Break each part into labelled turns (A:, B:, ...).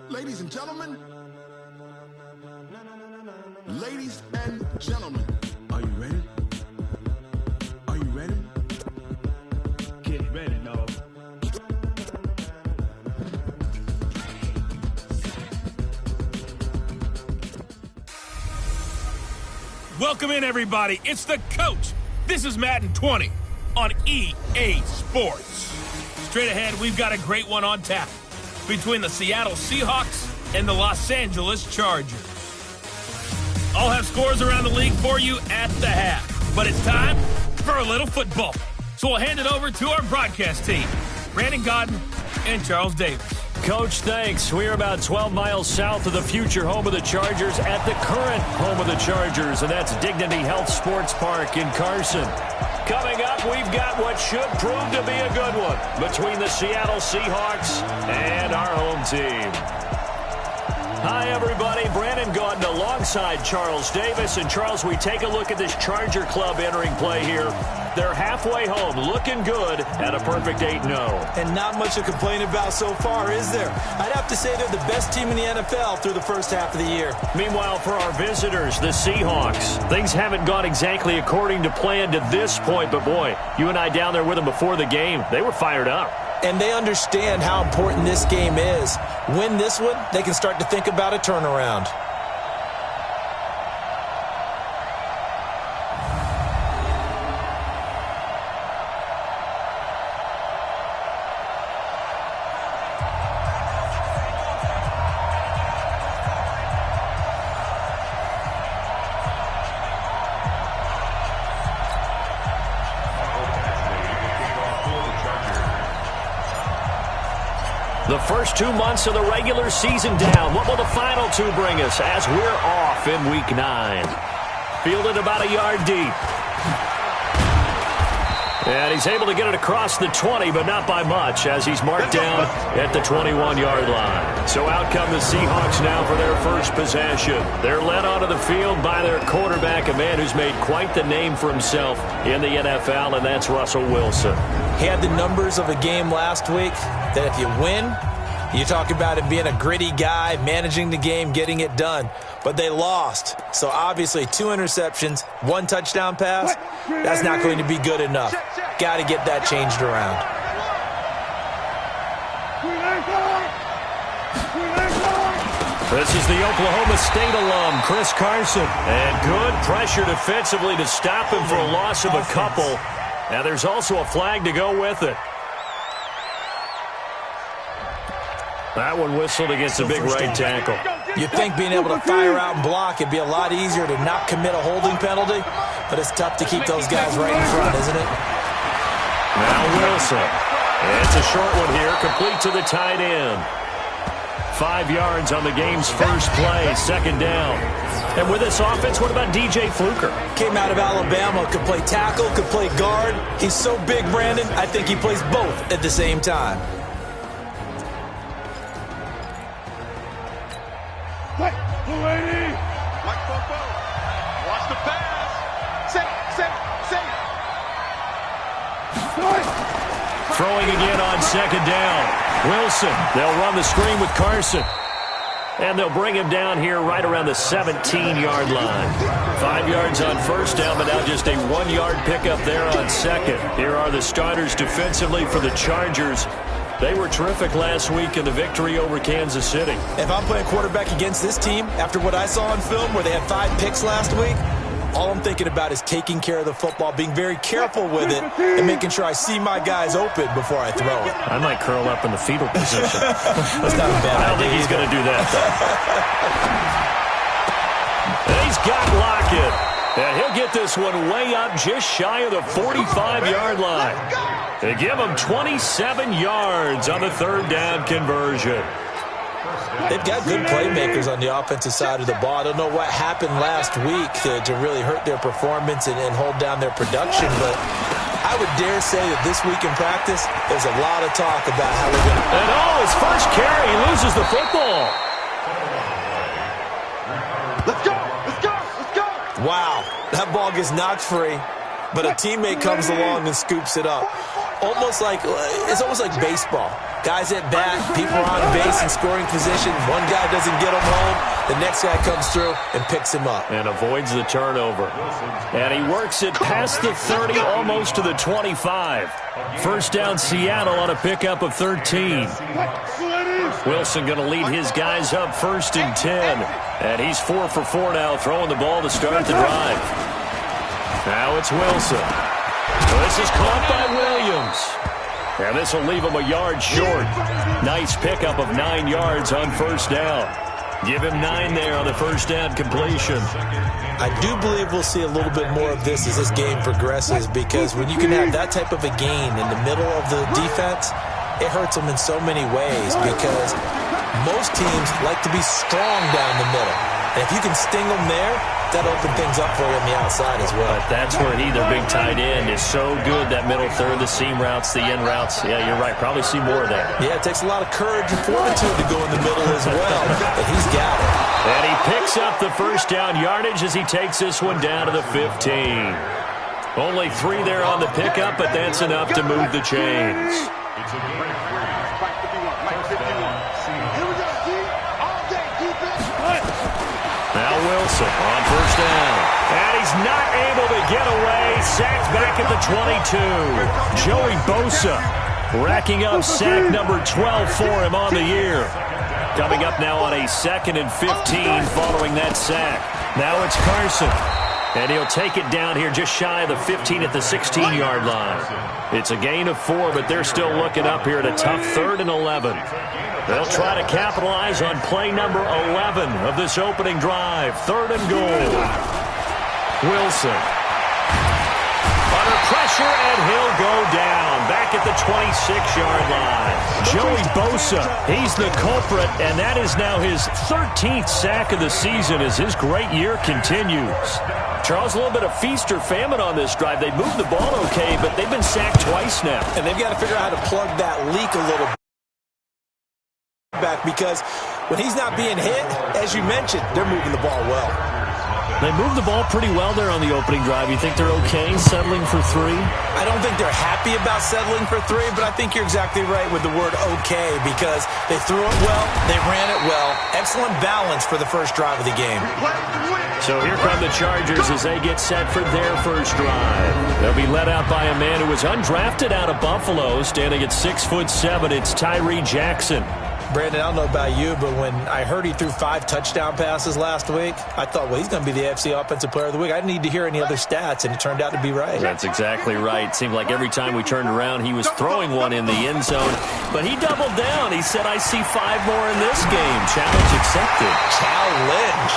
A: Ladies and gentlemen, are you ready? Are you ready? Get ready, dog.
B: Welcome in, everybody. It's the coach. This is Madden 20 on EA Sports. Straight ahead, we've got a great one on tap between the Seattle Seahawks and the Los Angeles Chargers. I'll have scores around the league for you at the half, but it's time for a little football. So we'll hand it over to our broadcast team, Brandon Godden and Charles Davis.
C: Coach, thanks. We are about 12 miles south of the future home of the Chargers at the current home of the Chargers, and that's Dignity Health Sports Park in Carson. Coming up, we've got what should prove to be a good one between the Seattle Seahawks and our home team. Hi, everybody. Brandon Gaudin alongside Charles Davis. And, Charles, we take a look at this Charger club entering play here. They're halfway home, looking good at a perfect 8-0.
D: And not much to complain about so far, is there? I'd have to say they're the best team in the NFL through the first half of the year.
C: Meanwhile, for our visitors, the Seahawks, things haven't gone exactly according to plan to this point. But, boy, you and I down there with them before the game, they were fired up.
D: And they understand how important this game is. Win this one, they can start to think about a turnaround.
C: The first 2 months of the regular season down. What will the final two bring us as we're off in Week 9? Fielded about a yard deep. And he's able to get it across the 20, but not by much, as he's marked down at the 21-yard line. So out come the Seahawks now for their first possession. They're led onto the field by their quarterback, a man who's made quite the name for himself in the NFL, and that's Russell Wilson.
D: He had the numbers of a game last week that if you win, you talk about it being a gritty guy, managing the game, getting it done. But they lost. So obviously 2 interceptions, 1 touchdown pass, that's not going to be good enough. Got to get that changed around.
C: This is the Oklahoma State alum, Chris Carson. And good pressure defensively to stop him for a loss of a couple. Now there's also a flag to go with it. That one whistled against a big right tackle.
D: You'd think being able to fire out and block it'd be a lot easier to not commit a holding penalty, but it's tough to keep those guys right in front, isn't it?
C: Now Wilson. It's a short one here, complete to the tight end. 5 yards on the game's first play, second down. And with this offense, what about DJ Fluker?
D: Came out of Alabama, could play tackle, could play guard. He's so big, Brandon, I think he plays both at the same time.
E: Watch the pass. Safe.
C: Throwing again on second down. Wilson, they'll run the screen with Carson. And they'll bring him down here right around the 17-yard line. 5 yards on first down, but now just a 1-yard pickup there on second. Here are the starters defensively for the Chargers. They were terrific last week in the victory over Kansas City.
D: If I'm playing quarterback against this team, after what I saw on film where they had 5 picks last week, all I'm thinking about is taking care of the football, being very careful with it, and making sure I see my guys open before I throw it.
C: I might curl up in the fetal position.
D: That's not a bad idea.
C: I don't think he's going to do that, though. And he's got Lockett. And he'll get this one way up just shy of the 45-yard line. They give him 27 yards on the third down conversion.
D: They've got good playmakers on the offensive side of the ball. I don't know what happened last week to really hurt their performance and hold down their production, but I would dare say that this week in practice, there's a lot of talk about how they're going to...
C: And his first carry, he loses the football.
E: Let's go.
D: Wow, that ball gets knocked free, but a teammate comes along and scoops it up. almost like baseball. Guys at bat, people are on base in scoring position. One guy doesn't get him home. The next guy comes through and picks him up.
C: And avoids the turnover. And he works it past the 30, almost to the 25. First down, Seattle on a pickup of 13. Wilson going to lead his guys up 1st and 10. And he's 4 for 4 now, throwing the ball to start the drive. Now it's Wilson. This is caught by Williams. And this will leave him a yard short. Nice pickup of 9 yards on first down. Give him 9 there on the first down completion.
D: I do believe we'll see a little bit more of this as this game progresses, because when you can have that type of a gain in the middle of the defense, it hurts them in so many ways, because most teams like to be strong down the middle. And if you can sting them there, that'll open things up for you on the outside as well.
C: But that's where their big tight end, is so good, that middle third, the seam routes, the in routes. Yeah, you're right. Probably see more of that. Yeah,
D: it takes a lot of courage and fortitude to go in the middle as well, but he's got it.
C: And he picks up the first down yardage as he takes this one down to the 15. Only 3 there on the pickup, but that's enough to move the chains. Now Wilson on first down. And he's not able to get away. Sacked back at the 22. Joey Bosa racking up sack number 12 for him on the year. Coming up now on a 2nd and 15 following that sack. Now it's Carson. And he'll take it down here just shy of the 15 at the 16-yard line. It's a gain of 4, but they're still looking up here at a tough 3rd and 11. They'll try to capitalize on play number 11 of this opening drive. 3rd and goal. Wilson. Under pressure, and he'll go down. Back at the 26-yard line. Joey Bosa, he's the culprit, and that is now his 13th sack of the season as his great year continues. Charles, a little bit of feast or famine on this drive. They moved the ball okay, but they've been sacked twice now.
D: And they've got to figure out how to plug that leak a little bit back, because when he's not being hit, as you mentioned, they're moving the ball well.
C: They moved the ball pretty well there on the opening drive. You think they're okay settling for 3?
D: I don't think they're happy about settling for 3, but I think you're exactly right with the word okay, because they threw it well, they ran it well. Excellent balance for the first drive of the game.
C: So here come the Chargers as they get set for their first drive. They'll be led out by a man who was undrafted out of Buffalo, standing at 6'7". It's Tyree Jackson.
D: Brandon, I don't know about you, but when I heard he threw 5 touchdown passes last week, I thought, well, he's going to be the AFC Offensive Player of the Week. I didn't need to hear any other stats, and it turned out to be right.
C: That's exactly right. It seemed like every time we turned around, he was throwing one in the end zone. But he doubled down. He said, I see 5 more in this game. Challenge accepted.
D: Challenge.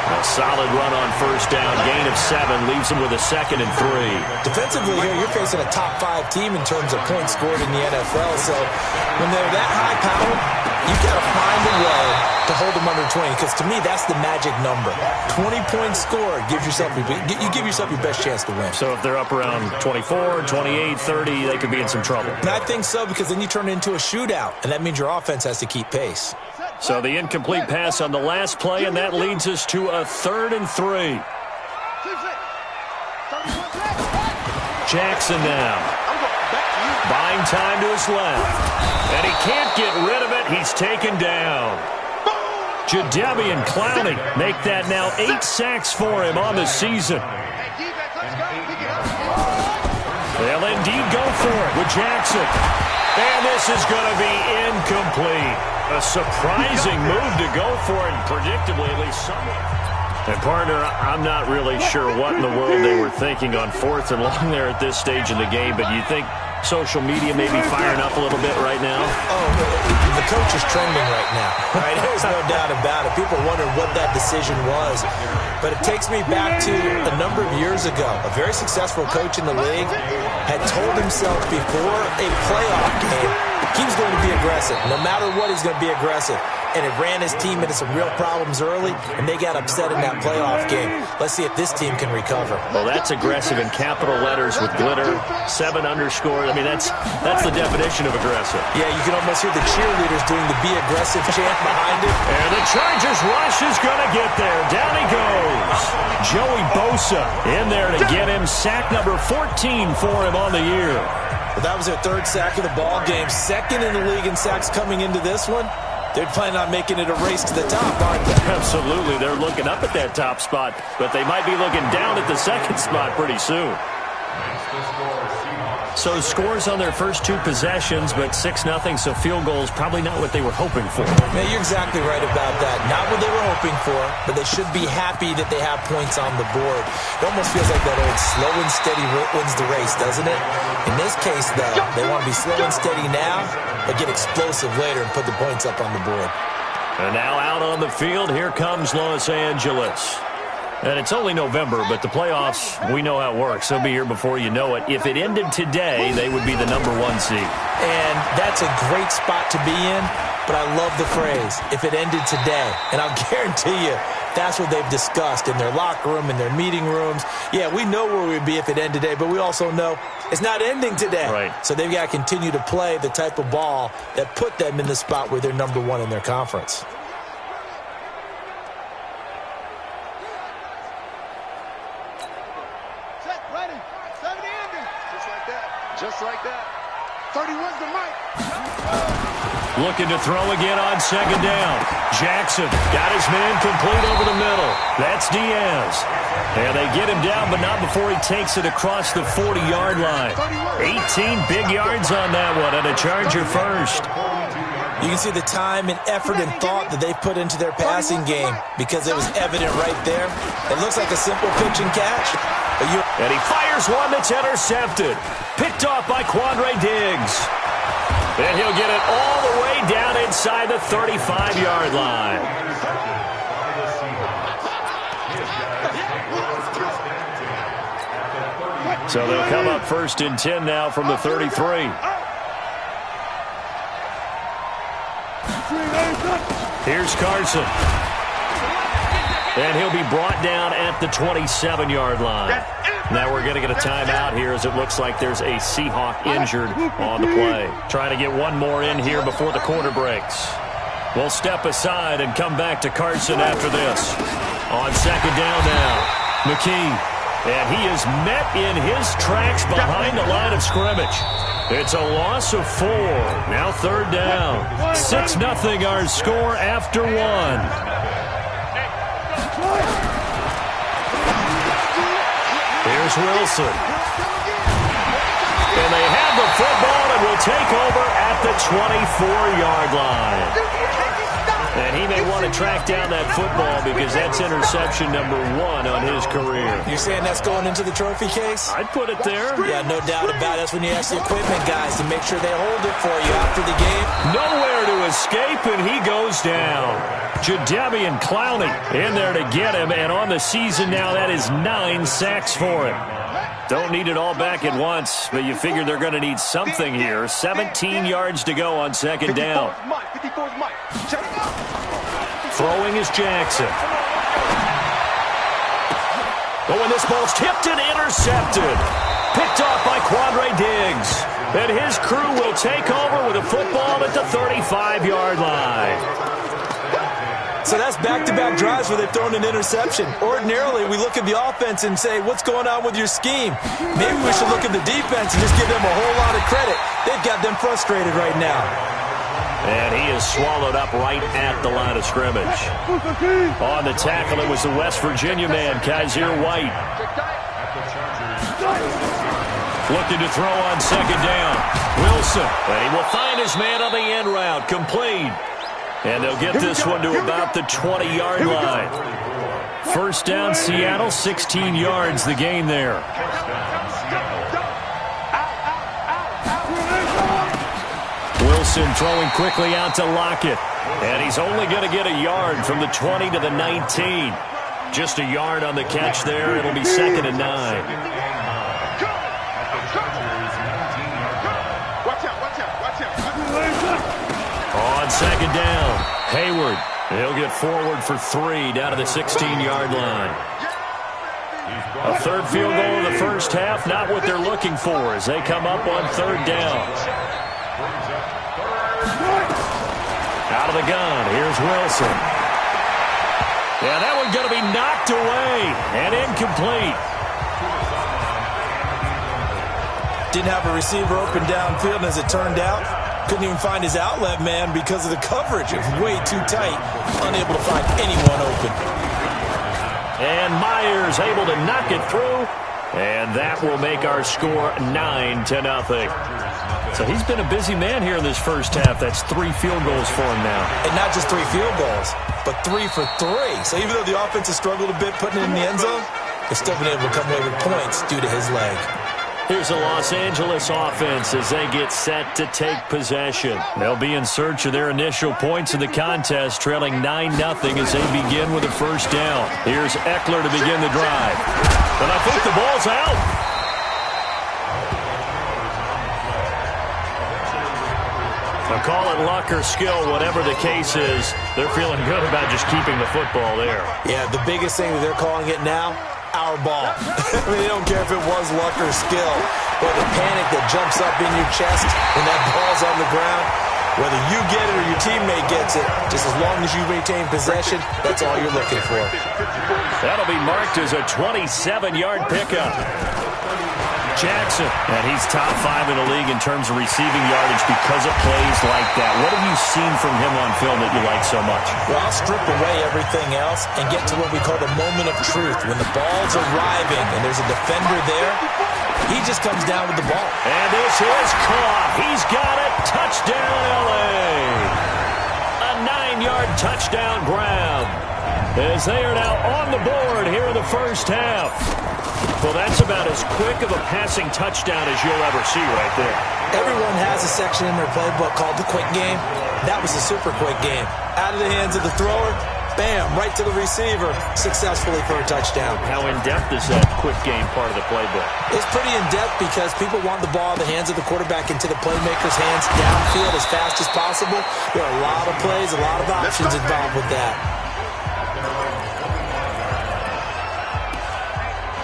C: A solid run on first down. Gain of 7 leaves him with a 2nd and 3.
D: Defensively here, you're facing a top 5 team in terms of points scored in the NFL. So when they're that high powered, you've got to find a way to hold them under 20. Because to me, that's the magic number. 20 points scored gives yourself your best chance to win.
C: So if they're up around 24, 28, 30, they could be in some trouble.
D: And I think so, because then you turn it into a shootout, and that means your offense has to keep pace.
C: So the incomplete pass on the last play, and that leads us to a 3rd and 3. Jackson now. Buying time to his left. And he can't get rid of it. He's taken down. Jadeveon Clowney make that now 8 sacks for him on the season. They'll indeed go for it with Jackson. And this is going to be incomplete. A surprising move to go for it, predictably, at least somewhat. And, partner, I'm not really sure what in the world they were thinking on 4th and long there at this stage in the game, but you think social media may be firing up a little bit right now?
D: Oh, the coach is trending right now. Right? There's no doubt about it. People wonder what that decision was. But it takes me back to a number of years ago. A very successful coach in the league had told himself before a playoff game he was going to be aggressive. No matter what, he's going to be aggressive. And it ran his team into some real problems early, and they got upset in that playoff game. Let's see if this team can recover.
C: Well, that's aggressive in capital letters with glitter, 7 underscore. I mean, that's the definition of aggressive.
D: Yeah, you can almost hear the cheerleaders doing the Be Aggressive chant behind it.
C: And the Chargers rush is going to get there. Down he goes. Joey Bosa in there to get him sack number 14 for him on the year.
D: Well, that was their third sack of the ball game. Second in the league in sacks coming into this one. They're planning on making it a race to the top, aren't they?
C: Absolutely. They're looking up at that top spot, but they might be looking down at the second spot pretty soon. So scores on their first two possessions, but 6-0, so field goals probably not what they were hoping for.
D: Yeah, you're exactly right about that. Not what they were hoping for, but they should be happy that they have points on the board. It almost feels like that old slow and steady wins the race, doesn't it? In this case, though, they want to be slow and steady now, but get explosive later and put the points up on the board.
C: And now out on the field, here comes Los Angeles. And it's only November, but the playoffs, we know how it works. They'll be here before you know it. If it ended today, they would be the #1 seed.
D: And that's a great spot to be in, but I love the phrase, if it ended today. And I'll guarantee you, that's what they've discussed in their locker room, in their meeting rooms. Yeah, we know where we'd be if it ended today, but we also know it's not ending today.
C: Right.
D: So they've got to continue to play the type of ball that put them in the spot where they're #1 in their conference.
E: Just like that. 31's the mic.
C: Looking to throw again on second down. Jackson got his man complete over the middle. That's Diaz. And they get him down, but not before he takes it across the 40-yard line. 18 big yards on that one, and a Charger first.
D: You can see the time and effort and thought that they put into their passing game because it was evident right there. It looks like a simple pitch and catch.
C: And he fires one that's intercepted. Picked off by Quandre Diggs. And he'll get it all the way down inside the 35-yard line. So they'll come up 1st and 10 now from the 33. Here's Carson. And he'll be brought down at the 27-yard line. Now we're going to get a timeout here as it looks like there's a Seahawk injured on the play. Trying to get one more in here before the quarter breaks. We'll step aside and come back to Carson after this. On second down now, McKee. And he is met in his tracks behind the line of scrimmage. It's a loss of 4. Now 3rd down. 6-0 our score after 1. Here's Wilson. And they have the football and will take over at the 24-yard line. And he may want to track down that football because that's interception #1 on his career.
D: You're saying that's going into the trophy case?
C: I'd put it there.
D: Yeah, no doubt about it. That's when you ask the equipment guys to make sure they hold it for you after the game.
C: Nowhere to escape, and he goes down. Jadeveon Clowney in there to get him, and on the season now, that is 9 sacks for him. Don't need it all back at once, but you figure they're going to need something here. 17 yards to go on second down. Throwing is Jackson. Oh, and this ball's tipped and intercepted. Picked off by Quandre Diggs. And his crew will take over with a football at the 35-yard line.
D: So that's back-to-back drives where they've thrown an interception. Ordinarily, we look at the offense and say, what's going on with your scheme? Maybe we should look at the defense and just give them a whole lot of credit. They've got them frustrated right now.
C: And he is swallowed up right at the line of scrimmage. On the tackle, it was the West Virginia man, Kaiser White. Looking to throw on second down. Wilson. And he will find his man on the end route. Complete. And they'll get this one to about the 20-yard line. 1st down, Seattle, 16 yards the gain there. Wilson throwing quickly out to Lockett. And he's only going to get a yard from the 20 to the 19. Just a yard on the catch there. It'll be 2nd and 9. On second down, Hayward. He'll get forward for 3 down to the 16-yard line. A 3rd field goal in the first half, not what they're looking for as they come up on 3rd down. Out of the gun, here's Wilson. Yeah, that one's going to be knocked away and incomplete.
D: Didn't have a receiver open downfield, and as it turned out, couldn't even find his outlet man because of the coverage. It was way too tight, unable to find anyone open.
C: And Myers able to knock it through, and that will make our score 9-0. So he's been a busy man here in this first half. That's 3 field goals for him now.
D: And not just 3 field goals, but 3 for 3. So even though the offense has struggled a bit putting it in the end zone, they've still been able to come away with points due to his leg.
C: Here's the Los Angeles offense as they get set to take possession. They'll be in search of their initial points in the contest, trailing 9-0 as they begin with a first down. Here's Eckler to begin the drive. And I think the ball's out. I'll call it luck or skill, whatever the case is. They're feeling good about just keeping the football there.
D: Yeah, the biggest thing that they're calling it now, our ball. I mean, they don't care if it was luck or skill, but the panic that jumps up in your chest when that ball's on the ground, whether you get it or your teammate gets it, just as long as you retain possession, that's all you're looking for.
C: That'll be marked as a 27-yard pickup. Jackson, and he's top 5 in the league in terms of receiving yardage because of plays like that. What have you seen from him on film that you like so much?
D: Well, I'll strip away everything else and get to what we call the moment of truth. When the ball's arriving and there's a defender there, he just comes down with the ball.
C: And this is caught. He's got it. Touchdown, L.A. A 9-yard touchdown grab as they are now on the board here in the first half. Well, that's about as quick of a passing touchdown as you'll ever see right there.
D: Everyone has a section in their playbook called the quick game. That was a super quick game. Out of the hands of the thrower, bam, right to the receiver, successfully for a touchdown.
C: How in-depth is that quick game part of the playbook?
D: It's pretty in-depth because people want the ball in the hands of the quarterback into the playmaker's hands downfield as fast as possible. There are a lot of plays, a lot of options involved with that.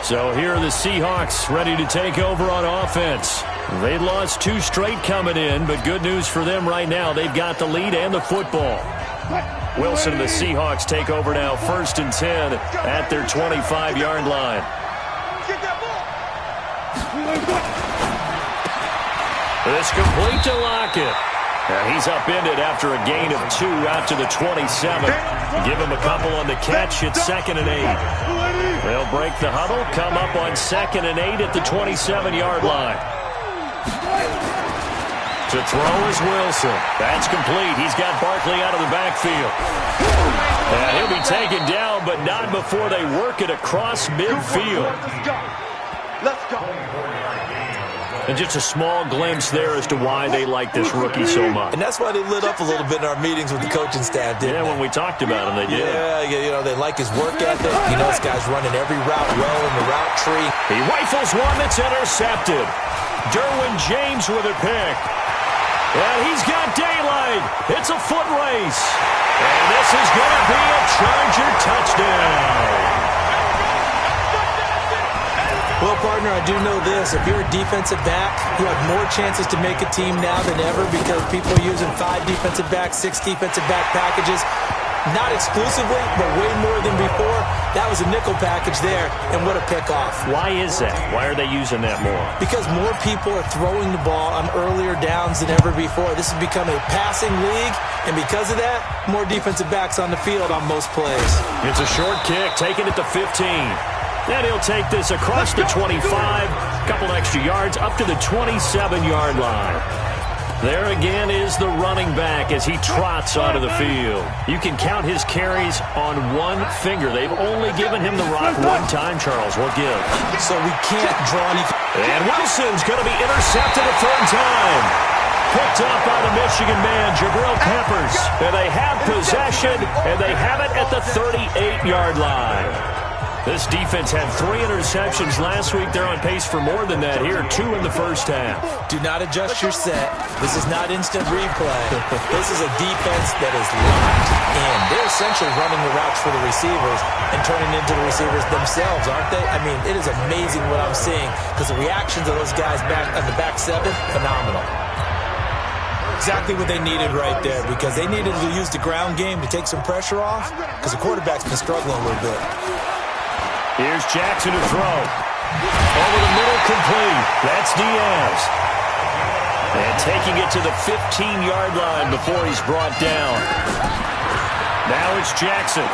C: So here are the Seahawks ready to take over on offense. They lost 2 straight coming in, but good news for them right now. They've got the lead and the football. Wilson and the Seahawks take over now, 1st and 10 at their 25-yard line. It's complete to Lockett. And he's upended after a gain of 2 out to the 27. Give him a couple on the catch. It's 2nd and 8. They'll break the huddle, come up on 2nd and 8 at the 27-yard line. To throw is Wilson. That's complete. He's got Barkley out of the backfield. And he'll be taken down, but not before they work it across midfield.
E: Let's go.
C: And just a small glimpse there as to why they like this rookie so much.
D: And that's why they lit up a little bit in our meetings with the coaching staff, didn't they?
C: When we talked about him, they did.
D: Yeah, you know, they like his work ethic. You know, this guy's running every route well in the route tree.
C: He rifles one that's intercepted. Derwin James with a pick. And he's got daylight. It's a foot race. And this is going to be a Charger touchdown.
D: Well, partner, I do know this. If you're a defensive back, you have more chances to make a team now than ever because people are using 5 defensive backs, 6 defensive back packages. Not exclusively, but way more than before. That was a nickel package there, and what a pickoff.
C: Why is that? Why are they using that more?
D: Because more people are throwing the ball on earlier downs than ever before. This has become a passing league, and because of that, more defensive backs on the field on most plays.
C: It's a short kick, taken at the 15. Then he'll take this across the 25, couple extra yards up to the 27-yard line. There again is the running back as he trots onto the field. You can count his carries on one finger. They've only given him the rock one time, Charles. What gives?
D: So we can't draw any...
C: And Wilson's going to be intercepted a 3rd time. Picked up by the Michigan man, Jabril Peppers. And they have possession, and they have it at the 38-yard line. This defense had 3 interceptions last week. They're on pace for more than that here, 2 in the first half.
D: Do not adjust your set. This is not instant replay. This is a defense that is locked in. They're essentially running the routes for the receivers and turning into the receivers themselves, aren't they? I mean, it is amazing what I'm seeing because the reactions of those guys back on the back 7, phenomenal. Exactly what they needed right there because they needed to use the ground game to take some pressure off because the quarterback's been struggling a little bit.
C: Here's Jackson to throw. Over the middle, complete. That's Diaz. And taking it to the 15-yard line before he's brought down. Now it's Jackson.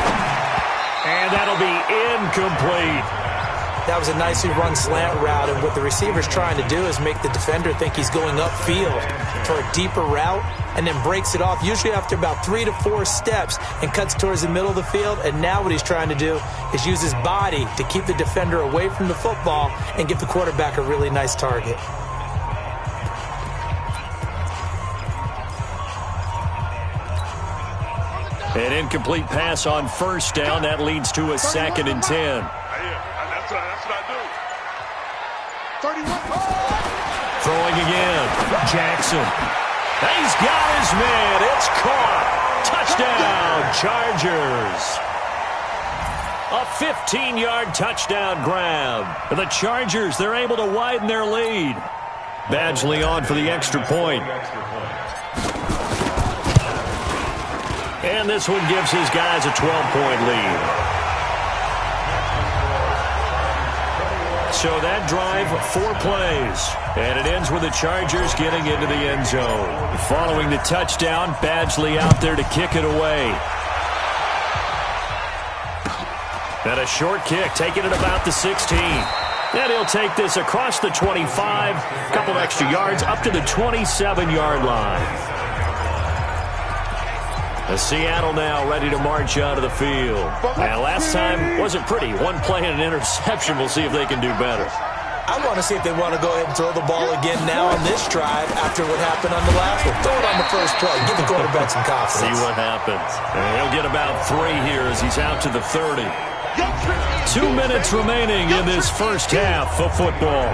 C: And that'll be incomplete.
D: That was a nicely run slant route, and what the receiver's trying to do is make the defender think he's going upfield for a deeper route, and then breaks it off, usually after about 3 to 4 steps, and cuts towards the middle of the field. And now what he's trying to do is use his body to keep the defender away from the football and give the quarterback a really nice target.
C: An incomplete pass on first down. That leads to a 2nd and 10.
E: That's what I do. 31.
C: Throwing again. Jackson. He's got his man. It's caught. Touchdown, Chargers. A 15-yard touchdown grab. The Chargers, they're able to widen their lead. Badgley on for the extra point. And this one gives his guys a 12-point lead. So that drive, 4 plays. And it ends with the Chargers getting into the end zone. Following the touchdown, Badgley out there to kick it away. And a short kick, taking it about the 16. And he'll take this across the 25, a couple extra yards, up to the 27-yard line. Seattle now ready to march out of the field. And last time wasn't pretty. 1 play and an interception. We'll see if they can do better.
D: I want to see if they want to go ahead and throw the ball again now on this drive after what happened on the last one. Throw it on the first play. Give the quarterback some confidence.
C: See what happens. And he'll get about 3 here as he's out to the 30. 2 minutes remaining in this first half of football.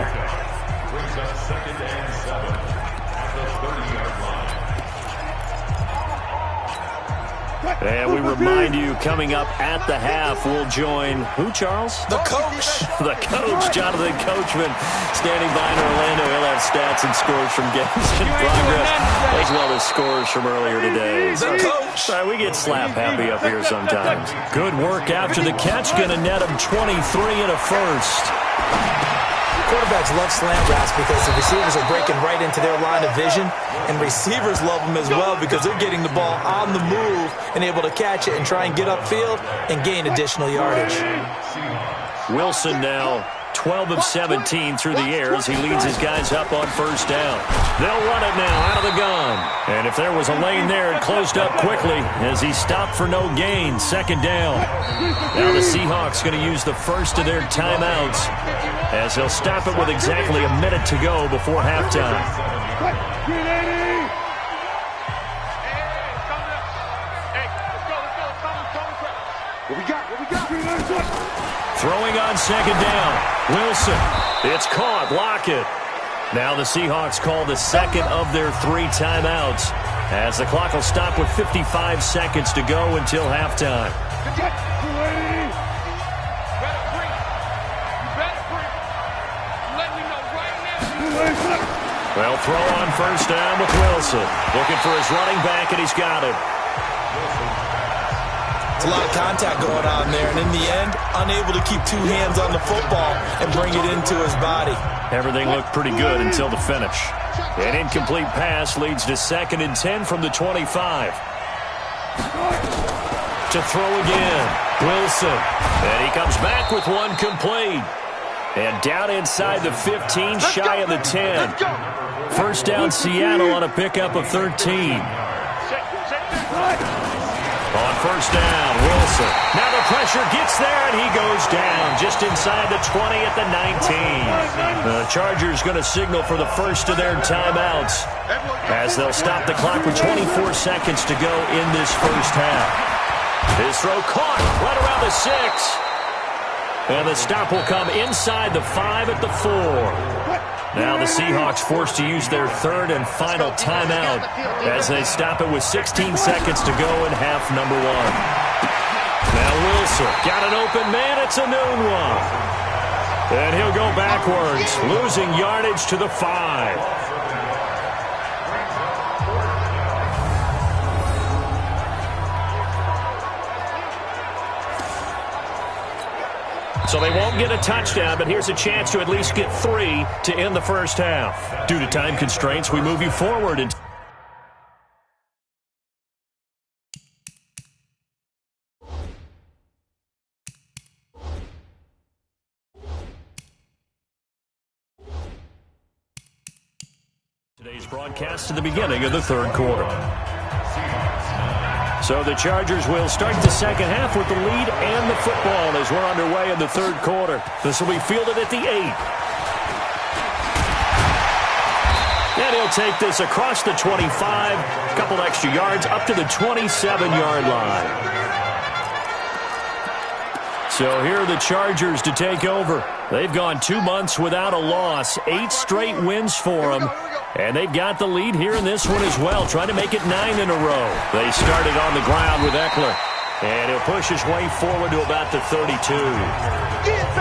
C: And we remind you, coming up at the half, we'll join who, Charles?
D: The coach.
C: The coach, Jonathan Coachman, standing by in Orlando. He'll have stats and scores from games in progress, as well as scores from earlier today.
D: The coach.
C: Sorry, we get slap happy up here sometimes. Good work after the catch. Going to net him 23 and a first.
D: Quarterbacks love slant routes because the receivers are breaking right into their line of vision, and receivers love them as well because they're getting the ball on the move and able to catch it and try and get upfield and gain additional yardage.
C: Wilson now 12 of 17 through the air as he leads his guys up on first down. They'll run it now out of the gun. And if there was a lane there, it closed up quickly as he stopped for no gain. 2nd down. Now the Seahawks going to use the first of their timeouts as they'll stop it with exactly a minute to go before halftime.
E: What we got?
C: Throwing on 2nd down. Wilson. It's caught. Block it. Now the Seahawks call the 2nd of their 3 timeouts as the clock will stop with 55 seconds to go until halftime. Well, throw on first down with Wilson. Looking for his running back, and he's got it.
D: It's a lot of contact going on there, and in the end, unable to keep 2 hands on the football and bring it into his body.
C: Everything looked pretty good until the finish. An incomplete pass leads to 2nd and 10 from the 25. To throw again, Wilson. And he comes back with 1 complete. And down inside the 15, shy of the 10. First down, Seattle on a pickup of 13. On first down, Wilson. Now the pressure gets there, and he goes down just inside the 20 at the 19. The Chargers going to signal for the first of their timeouts as they'll stop the clock with 24 seconds to go in this first half. His throw caught right around the 6. And the stop will come inside the 5 at the 4. Now the Seahawks forced to use their 3rd and final timeout as they stop it with 16 seconds to go in half number 1. Now Wilson got an open man. It's a noon one. And he'll go backwards, losing yardage to the 5. So they won't get a touchdown, but here's a chance to at least get 3 to end the first half. Due to time constraints, we move you forward. Today's broadcast to the beginning of the third quarter. So the Chargers will start the second half with the lead and the football as we're underway in the third quarter. This will be fielded at the 8. And he'll take this across the 25, a couple extra yards up to the 27-yard line. So here are the Chargers to take over. They've gone 2 months without a loss, 8 straight wins for them. And they've got the lead here in this one as well, trying to make it 9 in a row. They started on the ground with Eckler. And he'll push his way forward to about the 32.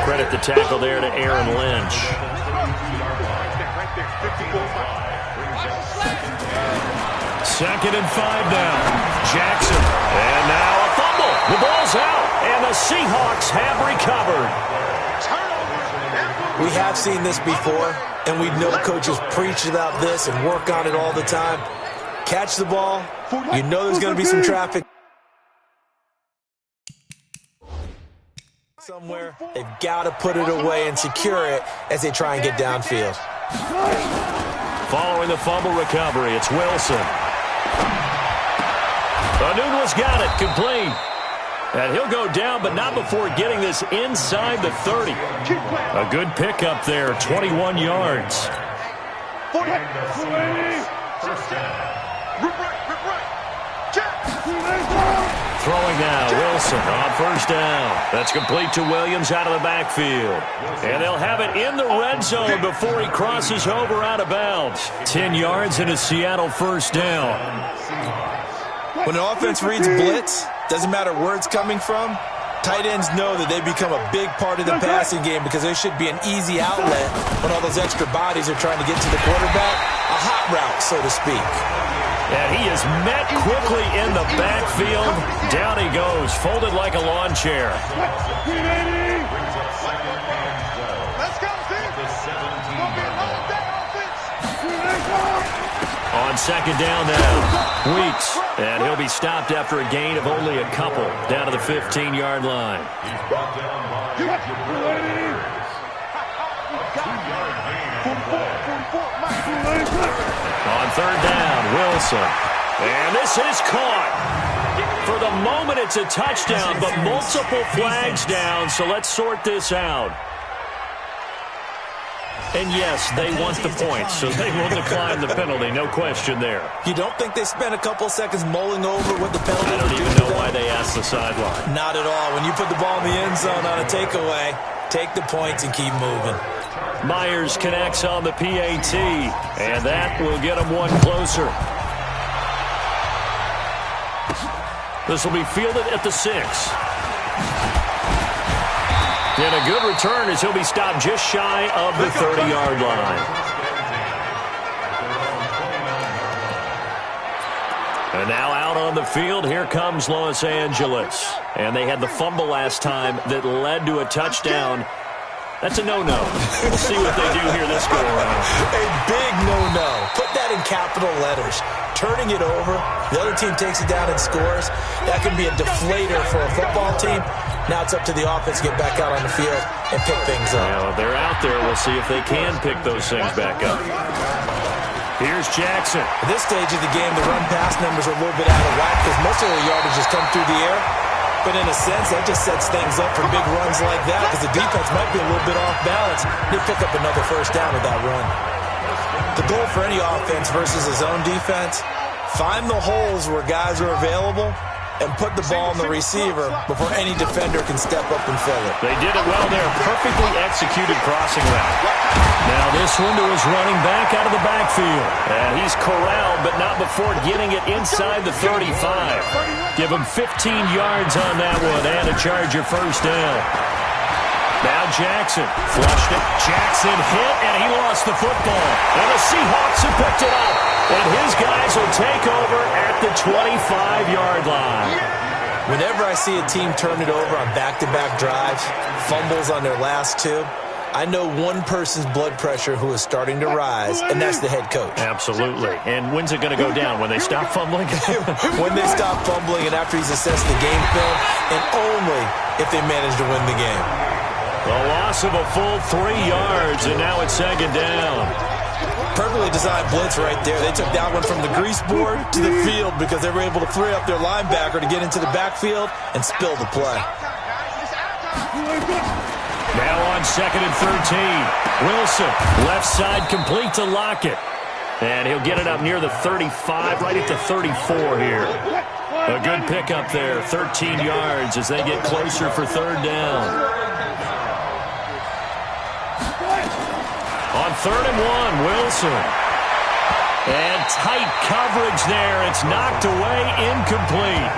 C: Credit the tackle there to Aaron Lynch. Second and 5 now. Jackson. And now a fumble. The ball's out. And the Seahawks have recovered.
D: We have seen this before, and we know coaches preach about this and work on it all the time. Catch the ball. You know there's going to be some traffic somewhere. They've got to put it away and secure it as they try and get downfield.
C: Following the fumble recovery, it's Wilson. Anunwa's got it, complete. And he'll go down, but not before getting this inside the 30. A good pickup there, 21 yards. Throwing now, Wilson on first down. That's complete to Williams out of the backfield. And they'll have it in the red zone before he crosses over out of bounds. 10 yards and a Seattle first down.
D: When an offense reads blitz, doesn't matter where it's coming from, tight ends know that they become a big part of the passing game because there should be an easy outlet when all those extra bodies are trying to get to the quarterback. A hot route, so to speak.
C: And he is met quickly in the backfield. Down he goes, folded like a lawn chair.
E: Let's go,
C: On second down now, Weeks. And he'll be stopped after a gain of only a couple, down to the 15-yard line. On third down, Wilson. And this is caught. For the moment, it's a touchdown, but multiple flags down, so let's sort this out. And yes, they want the points, so they will decline the penalty, no question there.
D: You don't think they spent a couple seconds mulling over what the penalty
C: I don't even know why they asked the sideline.
D: Not at all. When you put the ball in the end zone on a takeaway, take the points and keep moving.
C: Myers connects on the PAT, and that will get him one closer. This will be fielded at the 6. And a good return as he'll be stopped just shy of the 30-yard line. And now out on the field, here comes Los Angeles. And they had the fumble last time that led to a touchdown. That's a no-no. We'll see what they do here this go-around.
D: A big no-no. Put that in capital letters. Turning it over, the other team takes it down and scores. That can be a deflator for a football team. Now it's up to the offense to get back out on the field and pick things up.
C: Well, they're out there. We'll see if they can pick those things back up. Here's Jackson.
D: At this stage of the game, the run-pass numbers are a little bit out of whack because most of their yardage has come through the air. But in a sense, that just sets things up for big runs like that because the defense might be a little bit off balance. They pick up another first down with that run. The goal for any offense versus a zone defense, find the holes where guys are available and put the ball on the receiver before any defender can step up and fill it.
C: They did it well there. Perfectly executed crossing route. Now this one to his running back out of the backfield. And he's corralled, but not before getting it inside the 35. Give him 15 yards on that one and a Charger first down. Now Jackson flushed it. Jackson hit, and he lost the football. And the Seahawks have picked it up. And his guys will take over at the 25-yard line.
D: Whenever I see a team turn it over on back-to-back drives, fumbles on their last two, I know one person's blood pressure who is starting to rise, and that's the head coach.
C: Absolutely. And when's it going to go down? When they stop fumbling?
D: When they stop fumbling and after he's assessed the game film, and only if they manage to win the game.
C: A loss of a full 3 yards, and now it's second down.
D: Perfectly designed blitz right there. They took that one from the grease board to the field because they were able to free up their linebacker to get into the backfield and spill the play.
C: Now on 2nd and 13. Wilson, left side complete to Lockett. And he'll get it up near the 35, right at the 34 here. A good pickup there, 13 yards as they get closer for 3rd down. On 3rd and 1, Wilson. And tight coverage there. It's knocked away, incomplete.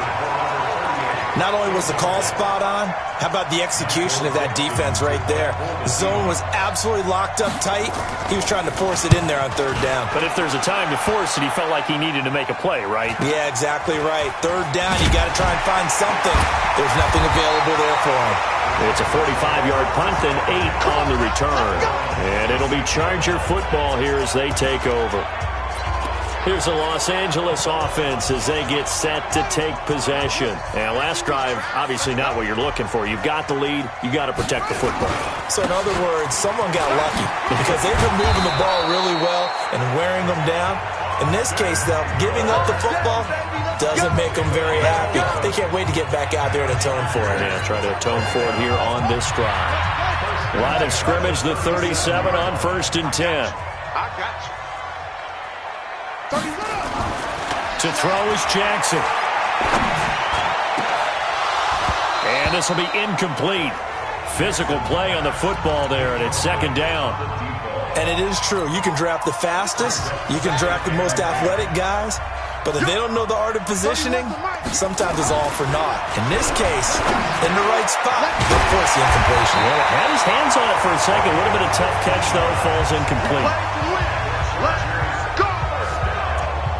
D: Not only was the call spot on, how about the execution of that defense right there? The zone was absolutely locked up tight. He was trying to force it in there on 3rd down.
C: But if there's a time to force it, he felt like he needed to make a play, right?
D: Yeah, exactly right. 3rd down, you got to try and find something. There's nothing available there for him.
C: It's a 45-yard punt and 8 on the return. And it'll be Charger football here as they take over. Here's the Los Angeles offense as they get set to take possession. And last drive, obviously not what you're looking for. You've got the lead. You got to protect the football.
D: So in other words, someone got lucky because they've been moving the ball really well and wearing them down. In this case, though, giving up the football doesn't make them very happy. They can't wait to get back out there and atone for it.
C: Yeah, try to atone for it here on this drive. Line of scrimmage, the 37 on 1st and 10.
E: I got you.
C: To throw is Jackson. And this will be incomplete. Physical play on the football there, and it's 2nd down.
D: And it is true. You can draft the fastest. You can draft the most athletic guys. But if they don't know the art of positioning, sometimes it's all for naught. In this case, in the right spot, they'll force the incompletion.
C: Well, had his hands on it for a second. Would have been a tough catch, though. Falls incomplete.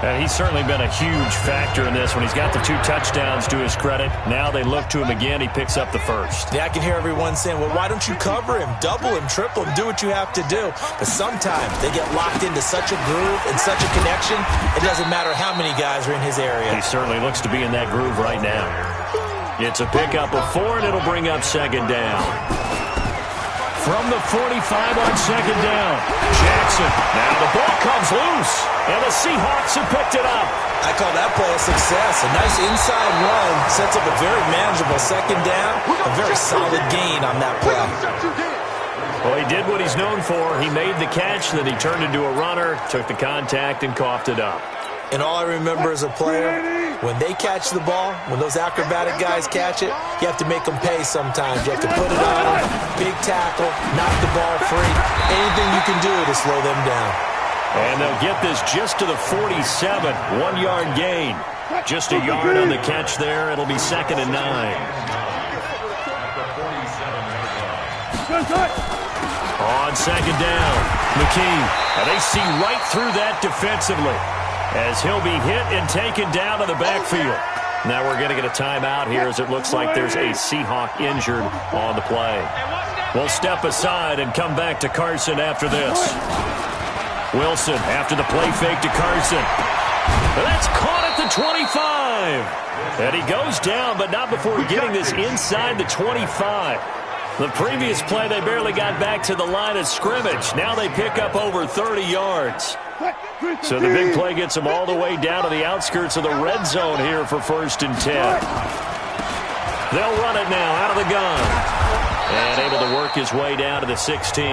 C: And he's certainly been a huge factor in this when he's got the 2 touchdowns to his credit. Now they look to him again. He picks up the 1st.
D: Yeah, I can hear everyone saying, well, why don't you cover him, double him, triple him, do what you have to do. But sometimes they get locked into such a groove and such a connection, it doesn't matter how many guys are in his area.
C: He certainly looks to be in that groove right now. It's a pickup of 4, and it'll bring up 2nd down. From the 45 on 2nd down, Jackson. Now the ball comes loose, and the Seahawks have picked it up.
D: I call that play a success. A nice inside run sets up a very manageable 2nd down. A very solid gain on that play.
C: Well, he did what he's known for. He made the catch, then he turned into a runner, took the contact, and coughed it up.
D: And all I remember as a player, when they catch the ball, when those acrobatic guys catch it, you have to make them pay sometimes. You have to put it on them, big tackle, knock the ball free. Anything you can do to slow them down.
C: And they'll get this just to the 47, 1-yard gain. Just a yard on the catch there. It'll be 2nd and 9. On 2nd down, McKee. And they see right through that defensively, as he'll be hit and taken down to the backfield. Now we're going to get a timeout here as it looks like there's a Seahawk injured on the play. We'll step aside and come back to Carson after this. Wilson after the play fake to Carson. That's caught at the 25. And he goes down, but not before getting this inside the 25. The previous play, they barely got back to the line of scrimmage. Now they pick up over 30 yards. So the big play gets them all the way down to the outskirts of the red zone here for 1st and 10. They'll run it now out of the gun. And able to work his way down to the 16.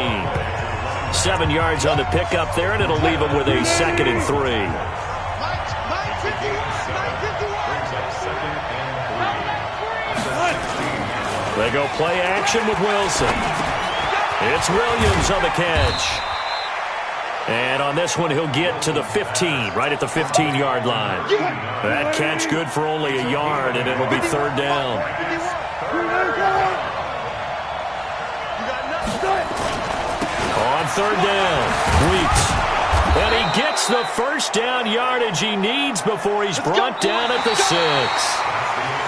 C: 7 yards on the pickup there, and it'll leave him with a 2nd and 3. They go play action with Wilson. It's Williams on the catch. And on this one, he'll get to the 15, right at the 15-yard line. That catch good for only a yard, and it'll be 3rd down. On 3rd down, Weeks. And he gets the 1st down yardage he needs before he's brought down at the 6.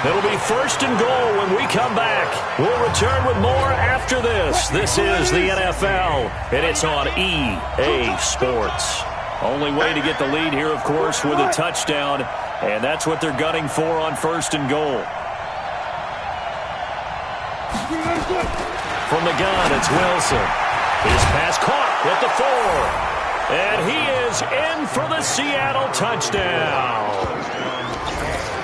C: It'll be 1st and goal when we come back. We'll return with more after this. This is the NFL, and it's on EA Sports. Only way to get the lead here, of course, with a touchdown, and that's what they're gunning for on 1st and goal. From the gun, it's Wilson. His pass caught at the 4. And he is in for the Seattle touchdown.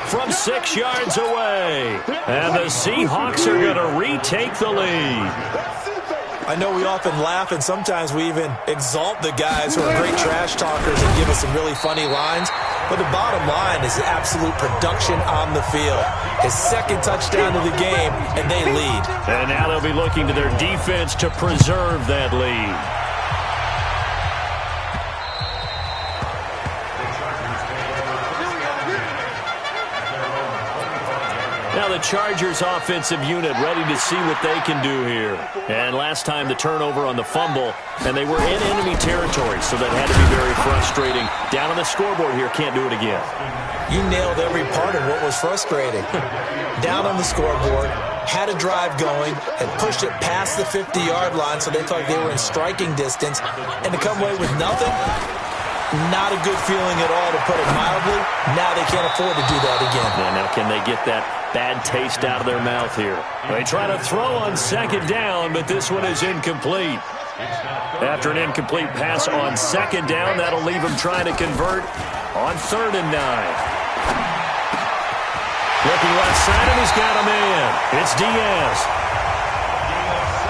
C: From 6 yards away. And the Seahawks are going to retake the lead.
D: I know we often laugh, and sometimes we even exalt the guys who are great trash talkers and give us some really funny lines. But the bottom line is absolute production on the field. His 2nd touchdown of the game, and they lead.
C: And now they'll be looking to their defense to preserve that lead. Now the Chargers offensive unit ready to see what they can do here. And last time the turnover on the fumble, and they were in enemy territory, so that had to be very frustrating. Down on the scoreboard here, can't do it again.
D: You nailed every part of what was frustrating. Down on the scoreboard, had a drive going, and pushed it past the 50-yard line so they felt like they were in striking distance, and to come away with nothing, not a good feeling at all, to put it mildly. Now they can't afford to do that again.
C: Yeah, now can they get that bad taste out of their mouth here? They try to throw on 2nd down, but this one is incomplete. After an incomplete pass on 2nd down, that'll leave them trying to convert on 3rd and 9. Looking right side, and he's got a man. It's Diaz.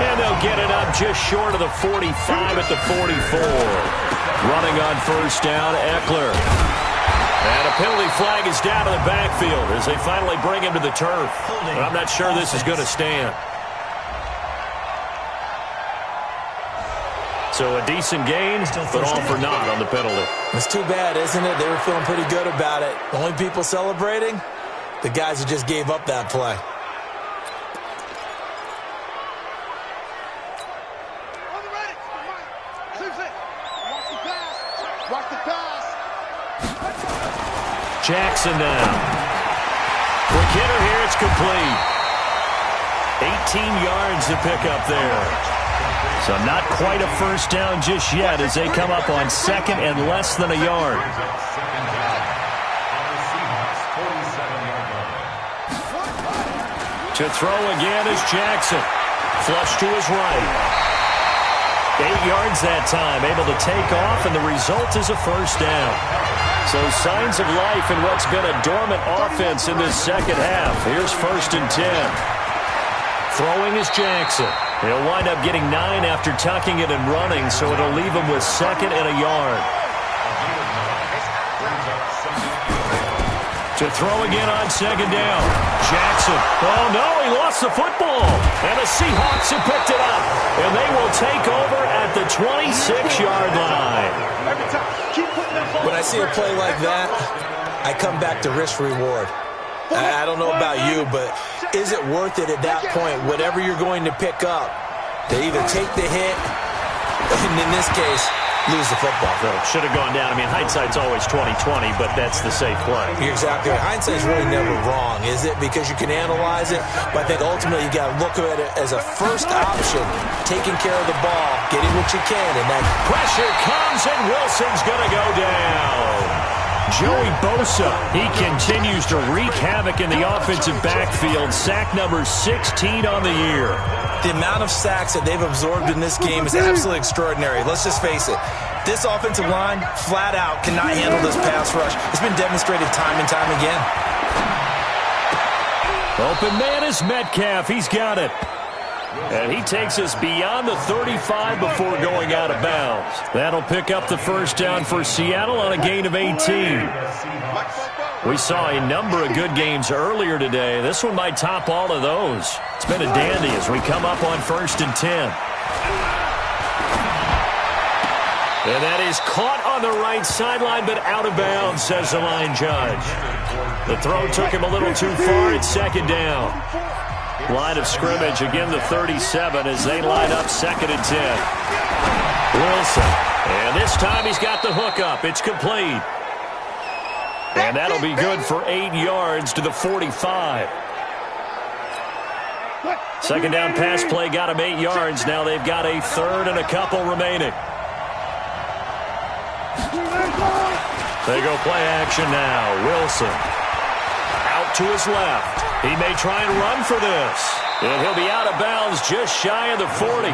C: And they'll get it up just short of the 45 at the 44. Running on 1st down, Eckler. And a penalty flag is down to the backfield as they finally bring him to the turf. But I'm not sure this is going to stand. So a decent gain, but all for naught on the penalty.
D: It's too bad, isn't it? They were feeling pretty good about it. The only people celebrating, the guys who just gave up that play.
C: Jackson now. Quick hitter here, it's complete. 18 yards to pick up there. So not quite a 1st down just yet as they come up on 2nd and less than a yard. To throw again is Jackson. Flush to his right. 8 yards that time, able to take off, and the result is a 1st down. So signs of life in what's been a dormant offense in this 2nd half. Here's 1st and 10. Throwing is Jackson. He'll wind up getting 9 after tucking it and running, so it'll leave him with 2nd and a yard. To throw again on 2nd down. Jackson. Oh, no, he lost the football. And the Seahawks have picked it up. And they will take over at the 26-yard line.
D: When I see a play like that, I come back to risk-reward. I don't know about you, but is it worth it at that point, whatever you're going to pick up, to either take the hit, and in this case, lose the football?
C: So should have gone down. I mean, hindsight's always 20/20, but that's the safe play.
D: You're exactly right. Hindsight's really never wrong, is it? Because you can analyze it, but I think ultimately you got to look at it as a first option, taking care of the ball, getting what you can, and that
C: pressure comes, and Wilson's going to go down. Joey Bosa, he continues to wreak havoc in the offensive backfield. Sack number 16 on the year.
D: The amount of sacks that they've absorbed in this game is absolutely extraordinary. Let's just face it. This offensive line, flat out, cannot handle this pass rush. It's been demonstrated time and time again.
C: Open man is Metcalf. He's got it. And he takes us beyond the 35 before going out of bounds. That'll pick up the 1st down for Seattle on a gain of 18. We saw a number of good games earlier today. This one might top all of those. It's been a dandy as we come up on 1st and 10. And that is caught on the right sideline, but out of bounds, says the line judge. The throw took him a little too far. It's 2nd down. Line of scrimmage, again the 37 as they line up 2nd and 10. Wilson. And this time he's got the hook up. It's complete. And that'll be good for 8 yards to the 45. Second down pass play got him 8 yards. Now they've got a third and a couple remaining. They go play action now. Wilson out to his left. He may try and run for this. And he'll be out of bounds just shy of the 40.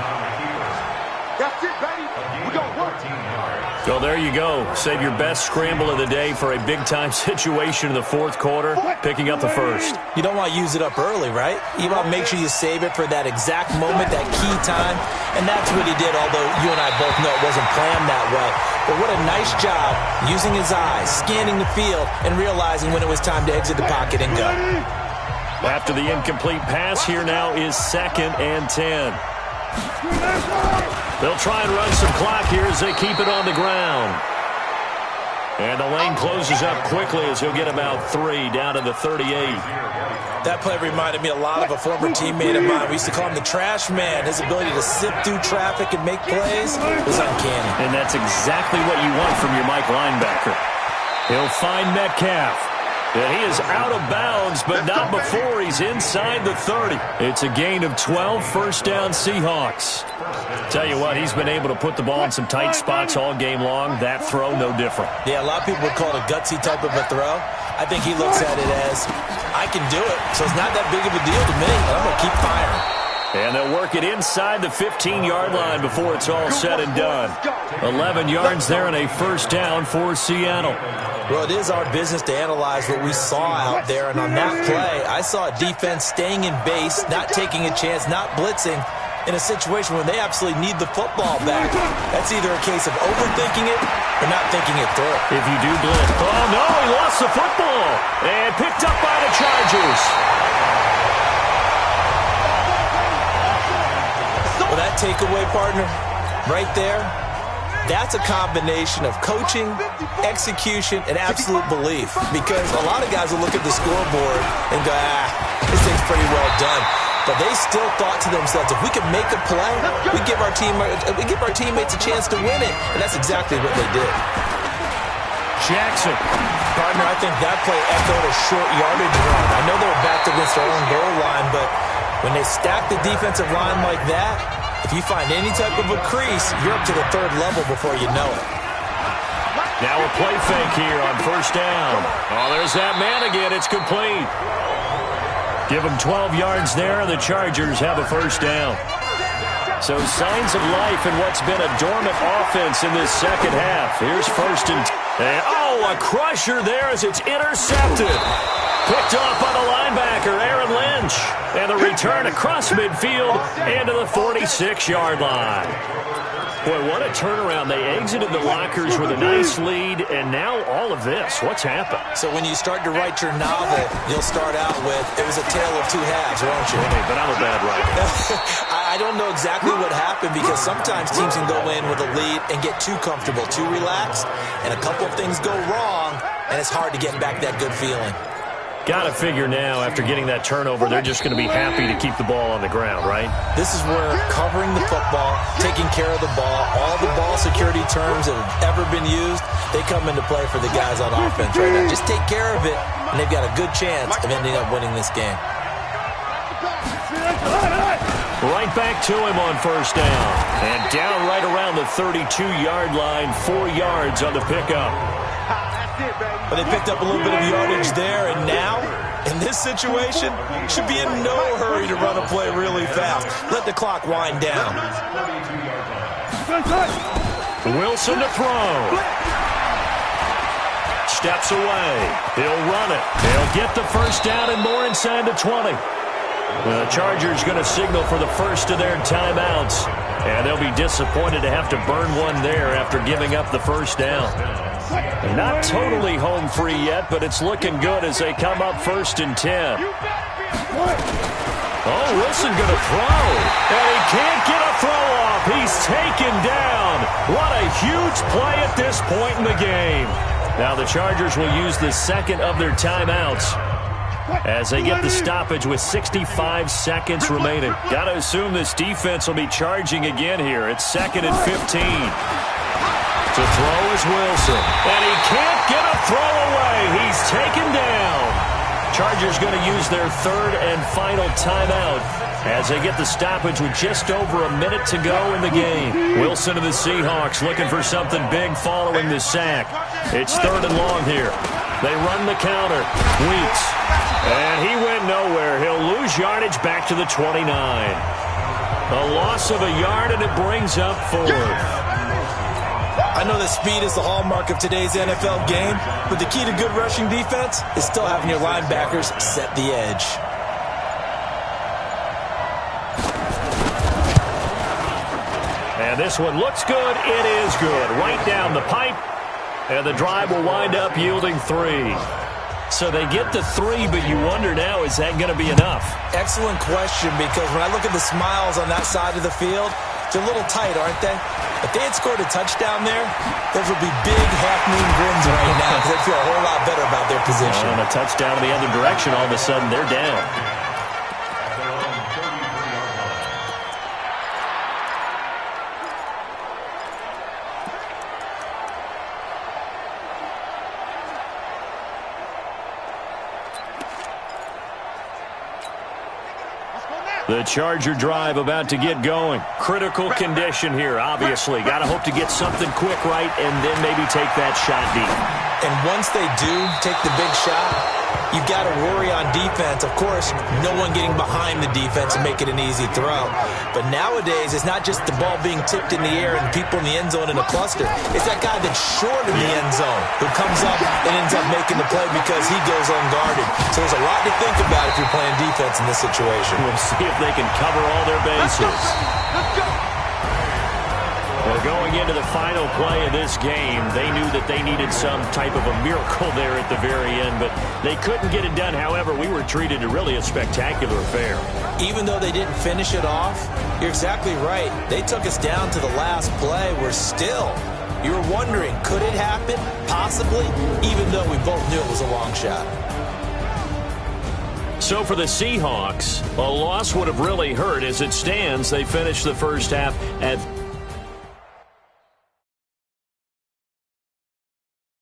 E: That's it, baby. We're going to work.
C: So there you go. Save your best scramble of the day for a big-time situation in the fourth quarter, picking up the first.
D: You don't want to use it up early, right? You want to make sure you save it for that exact moment, that key time. And that's what he did, although you and I both know it wasn't planned that way. But what a nice job using his eyes, scanning the field, and realizing when it was time to exit the pocket and go.
C: After the incomplete pass, here now is 2nd and 10. They'll try and run some clock here as they keep it on the ground. And the lane closes up quickly as he'll get about 3 down to the 38.
D: That play reminded me a lot of a former teammate of mine. We used to call him the trash man. His ability to sift through traffic and make plays was uncanny.
C: And that's exactly what you want from your Mike linebacker. He'll find Metcalf. And he is out of bounds, but not before he's inside the 30. It's a gain of 12, first down Seahawks. Tell you what, he's been able to put the ball in some tight spots all game long. That throw, no different.
D: Yeah, a lot of people would call it a gutsy type of a throw. I think he looks at it as, I can do it, so it's not that big of a deal to me, and I'm going to keep firing.
C: And they'll work it inside the 15-yard line before it's all said and done. 11 yards there and a first down for Seattle.
D: Well, it is our business to analyze what we saw out there, and on that play, I saw a defense staying in base, not taking a chance, not blitzing, in a situation where they absolutely need the football back. That's either a case of overthinking it or not thinking it through.
C: If you do blitz. Oh, no, he lost the football. And picked up by the Chargers.
D: Well, that takeaway, partner, right there, that's a combination of coaching, execution, and absolute belief. Because a lot of guys will look at the scoreboard and go, this thing's pretty well done. But they still thought to themselves, if we could make a play, we give our teammates a chance to win it. And that's exactly what they did.
C: Jackson.
D: Partner, I think that play echoed a short yardage run. I know they were backed against their own goal line, but when they stack the defensive line like that, if you find any type of a crease, you're up to the 3rd level before you know it.
C: Now a play fake here on first down. Oh, there's that man again. It's complete. Give them 12 yards there, and the Chargers have a first down. So signs of life in what's been a dormant offense in this second half. Here's first and a crusher there as it's intercepted. Picked off by the linebacker, Aaron Lynch. And the return across midfield into the 46-yard line. Boy, what a turnaround. They exited the lockers with a nice lead, and now all of this. What's happened?
D: So when you start to write your novel, you'll start out with, it was a tale of 2 halves, won't you?
C: Hey, but I'm a bad writer.
D: I don't know exactly what happened because sometimes teams can go in with a lead and get too comfortable, too relaxed, and a couple of things go wrong, and it's hard to get back that good feeling.
C: Got to figure now, after getting that turnover, they're just going to be happy to keep the ball on the ground, right?
D: This is where covering the football, taking care of the ball, all the ball security terms that have ever been used, they come into play for the guys on offense right now. Just take care of it, and they've got a good chance of ending up winning this game.
C: Right back to him on first down. And down right around the 32-yard line, 4 yards on the pickup.
D: But they picked up a little bit of yardage there, and now, in this situation, should be in no hurry to run a play really fast. Let the clock wind down.
C: Wilson to throw. Steps away. He'll run it. They'll get the first down and more inside the 20. The Chargers going to signal for the first of their timeouts, and they'll be disappointed to have to burn one there after giving up the first down. Not totally home free yet, but it's looking good as they come up 1st and 10. Oh, Wilson going to throw, and he can't get a throw off. He's taken down. What a huge play at this point in the game. Now the Chargers will use the second of their timeouts as they get the stoppage with 65 seconds remaining. Got to assume this defense will be charging again here. It's 2nd and 15. To throw is Wilson. And he can't get a throw away. He's taken down. Chargers going to use their third and final timeout as they get the stoppage with just over a minute to go in the game. Wilson of the Seahawks looking for something big following the sack. It's third and long here. They run the counter. Weeks. And he went nowhere. He'll lose yardage back to the 29. A loss of a yard, and it brings up fourth.
D: I know that speed is the hallmark of today's NFL game, but the key to good rushing defense is still having your linebackers set the edge.
C: And this one looks good. It is good. Right down the pipe. And the drive will wind up yielding 3. So they get to 3, but you wonder now, is that going to be enough?
D: Excellent question, because when I look at the smiles on that side of the field, they're a little tight, aren't they? If they had scored a touchdown there, those would be big half-moon grins right now because they'd feel a whole lot better about their position.
C: And a touchdown in the other direction, all of a sudden they're down. The Charger drive about to get going. Critical condition here, obviously. Got to hope to get something quick right and then maybe take that shot deep.
D: And once they do take the big shot, you've got to worry on defense. Of course, no one getting behind the defense and make it an easy throw. But nowadays, it's not just the ball being tipped in the air and people in the end zone in a cluster. It's that guy that's short in the end zone who comes up and ends up making the play because he goes unguarded. So there's a lot to think about if you're playing defense in this situation.
C: We'll see if they can cover all their bases.
E: Let's go.
C: Well, going into the final play of this game, they knew that they needed some type of a miracle there at the very end, but they couldn't get it done. However, we were treated to really a spectacular affair. Even though they didn't finish it off, you're exactly right. They took us down to the last play. We're still, you were wondering, could it happen? Possibly, even though we both knew it was a long shot. So for the Seahawks, a loss would have really hurt. As it stands, they finished the first half at